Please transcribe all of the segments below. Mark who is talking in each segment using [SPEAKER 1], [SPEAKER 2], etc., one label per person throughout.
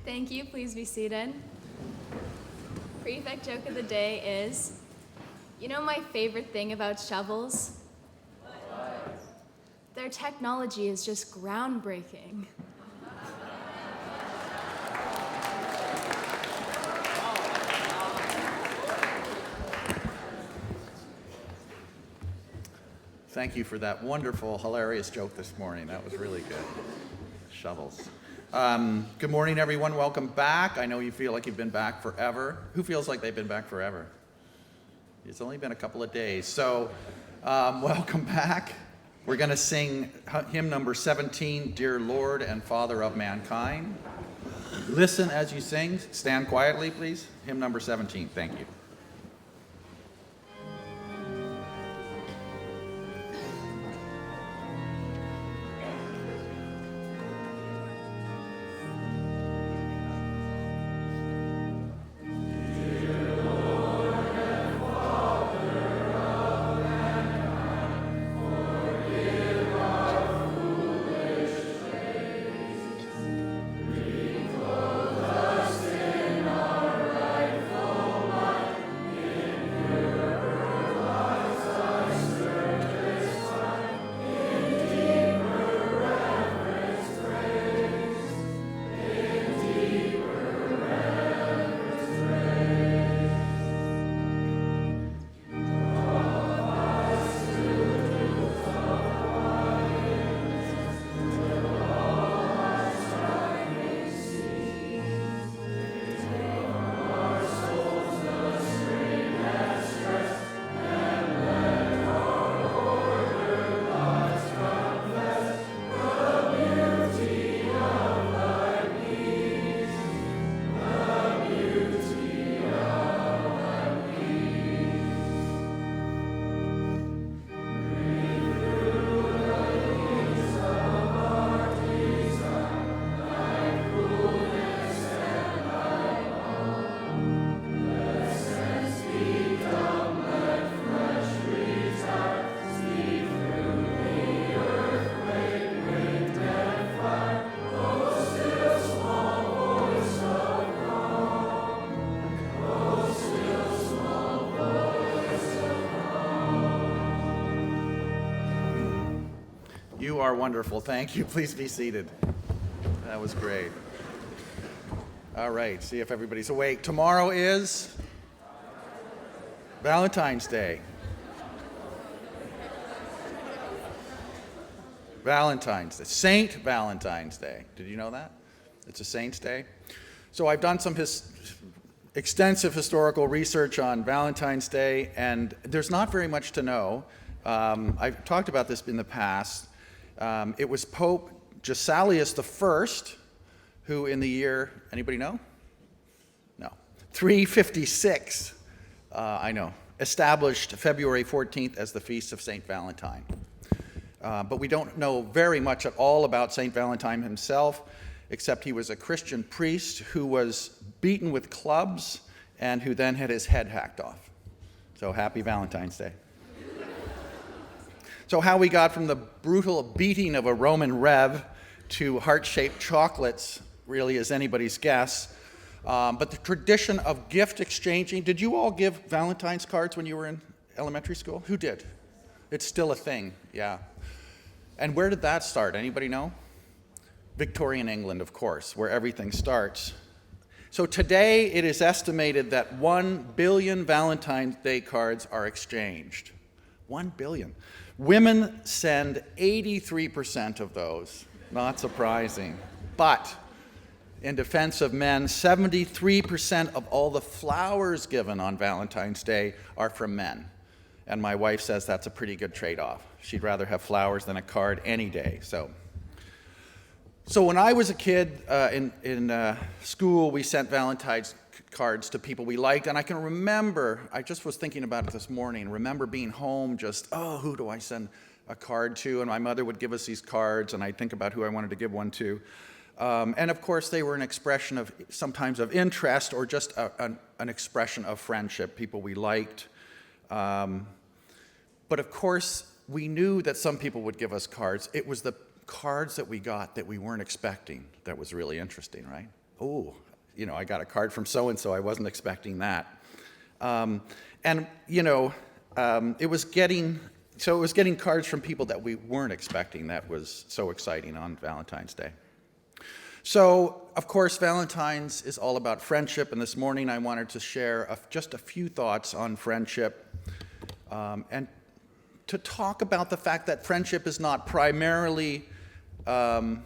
[SPEAKER 1] Thank you. Please be seated. Prefect joke of the day is, you know my favorite thing about shovels? What? Their technology is just groundbreaking.
[SPEAKER 2] Thank you for that wonderful, hilarious joke this morning. That was really good. Shovels. Good morning, everyone. Welcome back. I know you feel like you've been back forever. Who feels like they've been back forever? It's only been a couple of days. So, welcome back. We're going to sing hymn number 17, Dear Lord and Father of Mankind. Listen as you sing. Stand quietly, please. Hymn number 17. Thank you. You are wonderful. Thank you. Please be seated. That was great. All right, see if everybody's awake. Tomorrow is Valentine's Day. Valentine's Day. Saint Valentine's Day. Did you know that? It's a saint's day. So I've done some extensive historical research on Valentine's Day, and there's not very much to know. I've talked about this in the past. It was Pope Gesalius I who in the year, anybody know? No. 356, established February 14th as the Feast of St. Valentine. But we don't know very much at all about St. Valentine himself, except he was a Christian priest who was beaten with clubs and who then had his head hacked off. So happy Valentine's Day. So how we got from the brutal beating of a Roman rev to heart-shaped chocolates really is anybody's guess. But the tradition of gift exchanging, did you all give Valentine's cards when you were in elementary school? Who did? It's still a thing, yeah. And where did that start? Anybody know? Victorian England, of course, where everything starts. So today it is estimated that 1 billion Valentine's Day cards are exchanged. 1 billion. Women send 83% of those. Not surprising. But in defense of men, 73% of all the flowers given on Valentine's Day are from men. And my wife says that's a pretty good trade-off. She'd rather have flowers than a card any day. So when I was a kid in school, we sent Valentine's cards to people we liked, and I can remember, I just was thinking about it this morning, remember being home just, who do I send a card to? And my mother would give us these cards, and I'd think about who I wanted to give one to. And of course, they were an expression of, sometimes of interest, or just an expression of friendship, people we liked. But of course, we knew that some people would give us cards. It was the cards that we got that we weren't expecting that was really interesting, right? oh, I got a card from so-and-so, I wasn't expecting that. It was getting cards from people that we weren't expecting. That was so exciting on Valentine's Day. So, of course, Valentine's is all about friendship, and this morning I wanted to share just a few thoughts on friendship, and to talk about the fact that friendship is not primarily about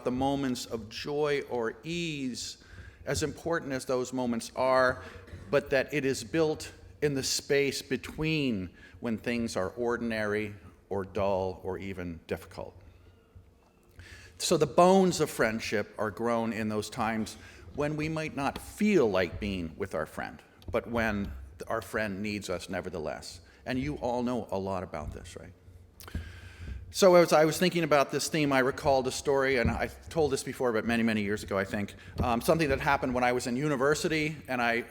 [SPEAKER 2] the moments of joy or ease, as important as those moments are, but that it is built in the space between when things are ordinary or dull or even difficult. So the bones of friendship are grown in those times when we might not feel like being with our friend, but when our friend needs us nevertheless. And you all know a lot about this, right? So as I was thinking about this theme, I recalled a story, and I told this before, but many, many years ago, I think, something that happened when I was in university, and I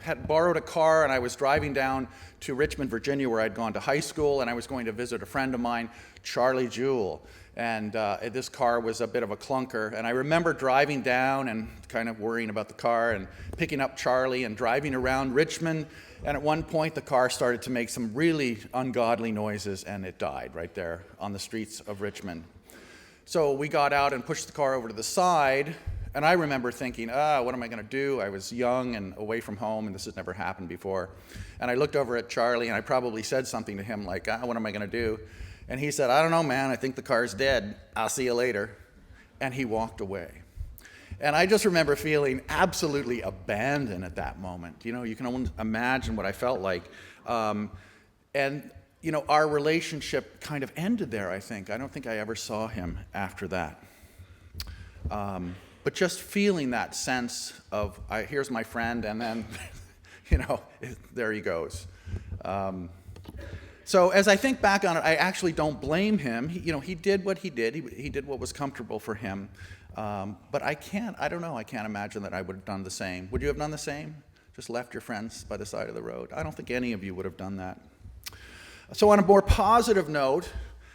[SPEAKER 2] had borrowed a car, and I was driving down to Richmond, Virginia, where I'd gone to high school, and I was going to visit a friend of mine, Charlie Jewell. And this car was a bit of a clunker. And I remember driving down and kind of worrying about the car and picking up Charlie and driving around Richmond. And at one point, the car started to make some really ungodly noises, and it died right there on the streets of Richmond. So we got out and pushed the car over to the side. And I remember thinking, what am I going to do? I was young and away from home, and this has never happened before. And I looked over at Charlie, and I probably said something to him like, what am I going to do? And he said, I don't know, man, I think the car's dead. I'll see you later. And he walked away. And I just remember feeling absolutely abandoned at that moment. You can only imagine what I felt like. And our relationship kind of ended there, I think. I don't think I ever saw him after that. But just feeling that sense of, here's my friend, and then, there he goes. So as I think back on it, I actually don't blame him. He did what he did. He did what was comfortable for him. But I can't imagine that I would have done the same. Would you have done the same? Just left your friends by the side of the road? I don't think any of you would have done that. So on a more positive note,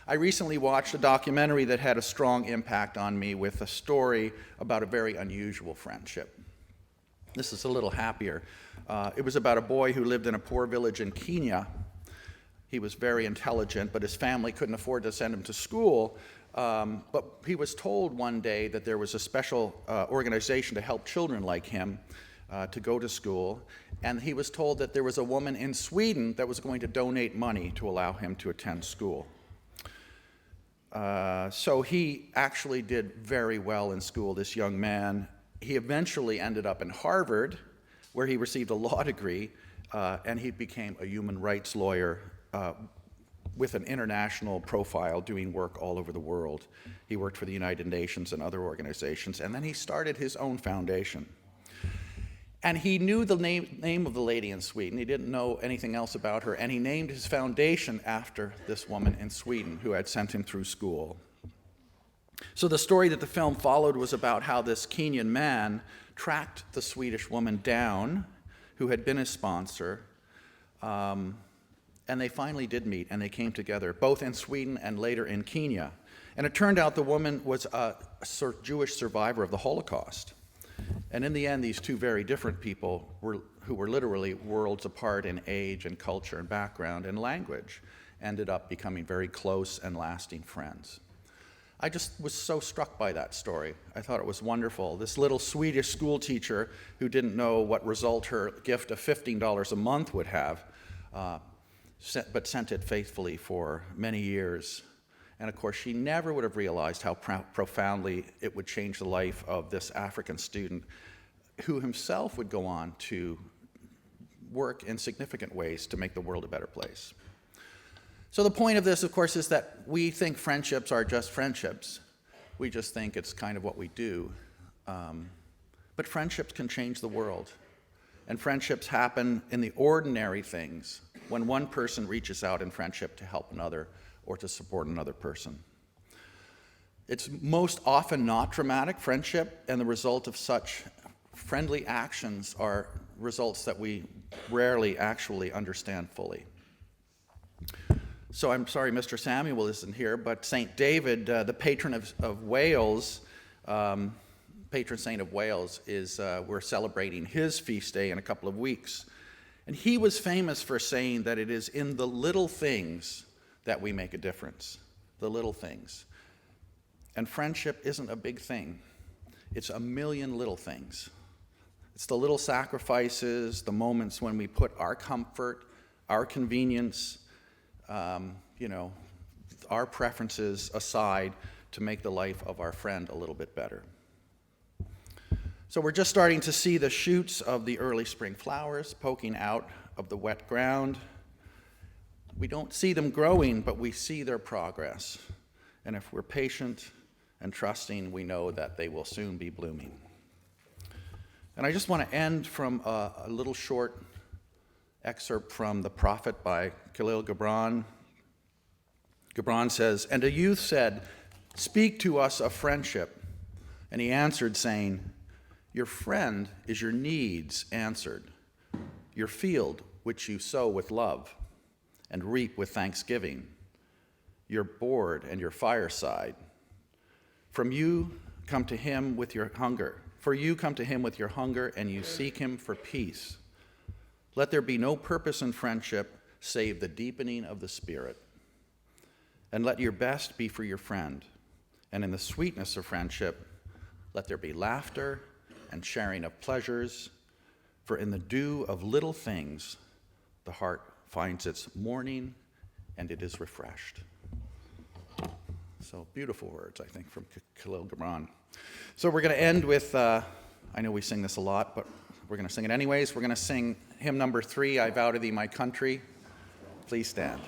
[SPEAKER 2] I recently watched a documentary that had a strong impact on me with a story about a very unusual friendship. This is a little happier. It was about a boy who lived in a poor village in Kenya. He was very intelligent, but his family couldn't afford to send him to school. But he was told one day that there was a special organization to help children like him to go to school. And he was told that there was a woman in Sweden that was going to donate money to allow him to attend school. So he actually did very well in school, this young man. He eventually ended up in Harvard, where he received a law degree, and he became a human rights lawyer with an international profile, doing work all over the world. He worked for the United Nations and other organizations, and then he started his own foundation. And he knew the name of the lady in Sweden. He didn't know anything else about her, and he named his foundation after this woman in Sweden who had sent him through school. So the story that the film followed was about how this Kenyan man tracked the Swedish woman down, who had been his sponsor, and they finally did meet, and they came together, both in Sweden and later in Kenya. And it turned out the woman was a Jewish survivor of the Holocaust. And in the end, these two very different people who were literally worlds apart in age and culture and background and language ended up becoming very close and lasting friends. I just was so struck by that story. I thought it was wonderful. This little Swedish school teacher who didn't know what result her gift of $15 a month would have, but sent it faithfully for many years. And of course, she never would have realized how profoundly it would change the life of this African student, who himself would go on to work in significant ways to make the world a better place. So the point of this, of course, is that we think friendships are just friendships. We just think it's kind of what we do. But friendships can change the world. And friendships happen in the ordinary things, when one person reaches out in friendship to help another or to support another person. It's most often not dramatic. Friendship and the result of such friendly actions are results that we rarely actually understand fully. So I'm sorry Mr. Samuel isn't here, but St. David, the patron of Wales, patron saint of Wales, we're celebrating his feast day in a couple of weeks. And he was famous for saying that it is in the little things that we make a difference. The little things. And friendship isn't a big thing. It's a million little things. It's the little sacrifices, the moments when we put our comfort, our convenience, our preferences aside to make the life of our friend a little bit better. So we're just starting to see the shoots of the early spring flowers poking out of the wet ground. We don't see them growing, but we see their progress. And if we're patient and trusting, we know that they will soon be blooming. And I just want to end from a little short excerpt from The Prophet by Khalil Gibran. Gibran says, "And a youth said, 'Speak to us of friendship.' And he answered, saying, 'Your friend is your needs answered, your field which you sow with love and reap with thanksgiving, your board and your fireside. For you come to him with your hunger, and you seek him for peace. Let there be no purpose in friendship save the deepening of the spirit. And let your best be for your friend. And in the sweetness of friendship, let there be laughter and sharing of pleasures. For in the dew of little things, the heart finds its morning and it is refreshed." So beautiful words, I think, from Khalil Gibran. So we're going to end with, I know we sing this a lot, but we're going to sing it anyways. We're going to sing hymn number 3, "I Vow to Thee, My Country." Please stand.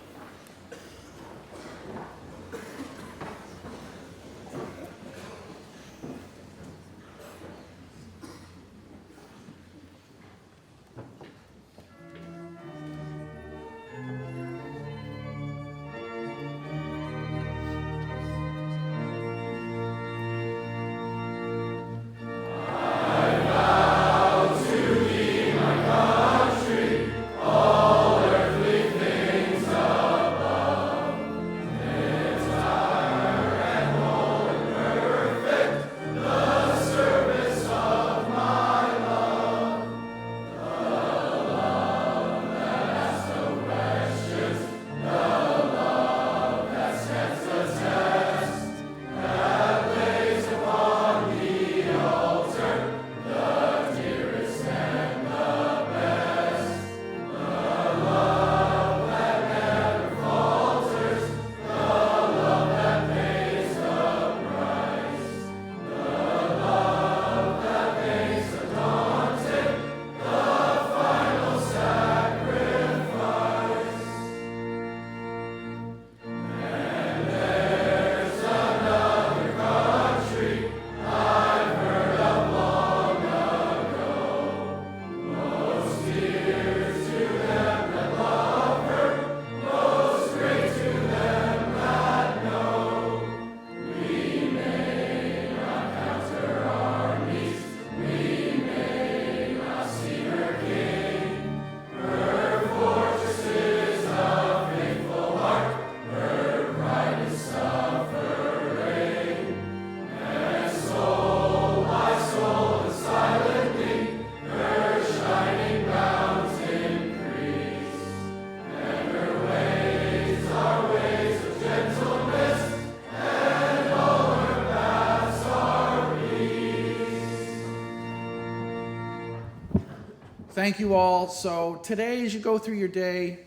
[SPEAKER 2] Thank you all. So today, as you go through your day,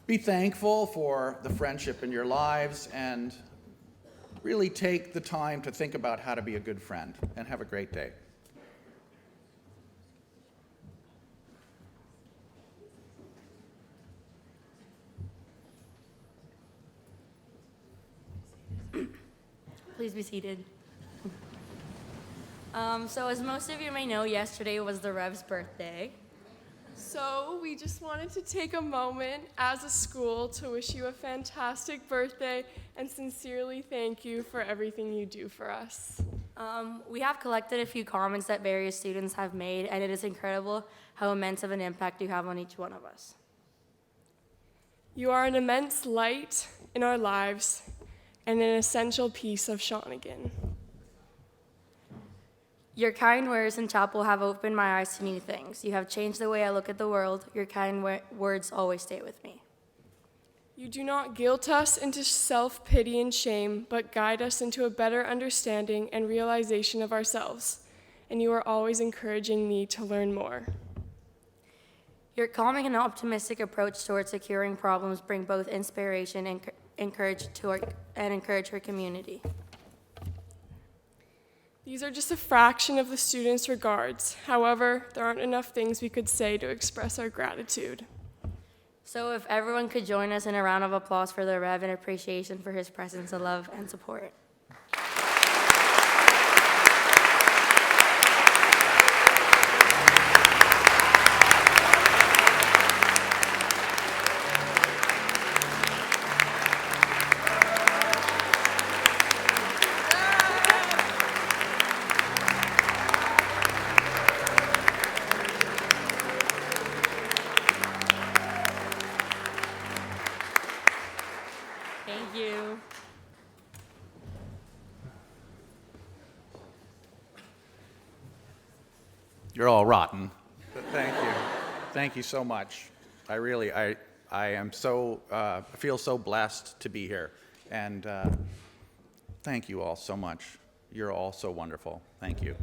[SPEAKER 2] be thankful for the friendship in your lives and really take the time to think about how to be a good friend, and have a great day.
[SPEAKER 3] Please be seated. So as most of you may know, yesterday was the Rev's birthday.
[SPEAKER 4] So we just wanted to take a moment as a school to wish you a fantastic birthday and sincerely thank you for everything you do for us.
[SPEAKER 3] We have collected a few comments that various students have made, and it is incredible how immense of an impact you have on each one of us.
[SPEAKER 4] You are an immense light in our lives and an essential piece of Shawnigan.
[SPEAKER 3] Your kind words in chapel have opened my eyes to new things. You have changed the way I look at the world. Your kind words always stay with me.
[SPEAKER 4] You do not guilt us into self-pity and shame, but guide us into a better understanding and realization of ourselves. And you are always encouraging me to learn more.
[SPEAKER 3] Your calming and optimistic approach towards securing problems bring both inspiration and encourage her community.
[SPEAKER 4] These are just a fraction of the students' regards. However, there aren't enough things we could say to express our gratitude.
[SPEAKER 3] So if everyone could join us in a round of applause for the Rev in appreciation for his presence of love and support. Thank you.
[SPEAKER 2] You're all rotten. But thank you. Thank you so much. I am so, feel so blessed to be here. And thank you all so much. You're all so wonderful. Thank you.